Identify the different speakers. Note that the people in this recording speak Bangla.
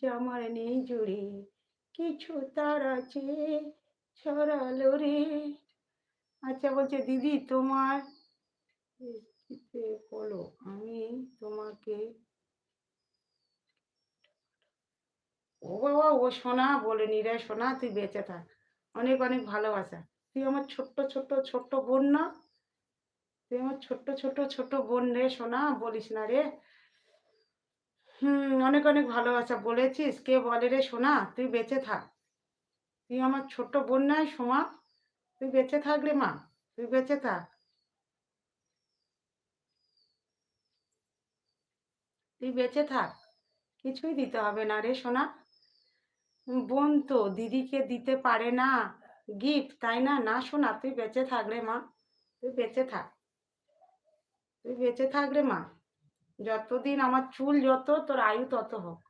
Speaker 1: যে আমার নেই জুড়ে কিছু তার আছে ছড়ালো রে। আচ্ছা বলছে দিদি তোমার দৃষ্টিতে বলো আমি তোমাকে। ও বাবা ও সোনা বলেনি রে সোনা, তুই বেঁচে থাক। অনেক অনেক ভালোবাসা। তুই আমার ছোট্ট ছোট্ট ছোট্ট বোন না? তুই আমার ছোট্ট ছোট্ট ছোট্ট বোন রে সোনা, বলিস না রে। অনেক অনেক ভালোবাসা বলেছিস। কে বলে রে সোনা, তুই বেঁচে থাক। তুই আমার ছোট্ট বোন নয় সোমা? তুই বেঁচে থাক রে মা, তুই বেঁচে থাক, তুই বেঁচে থাক। কিছুই দিতে হবে না রে সোনা। বোন তো দিদিকে দিতে পারে না গিফট, তাই না? না সোনা, তুই বেঁচে থাক রে মা, তুই বেঁচে থাক, তুই বেঁচে থাক রে মা। যতদিন আমার চুল যত, তোর আয়ু তত হোক।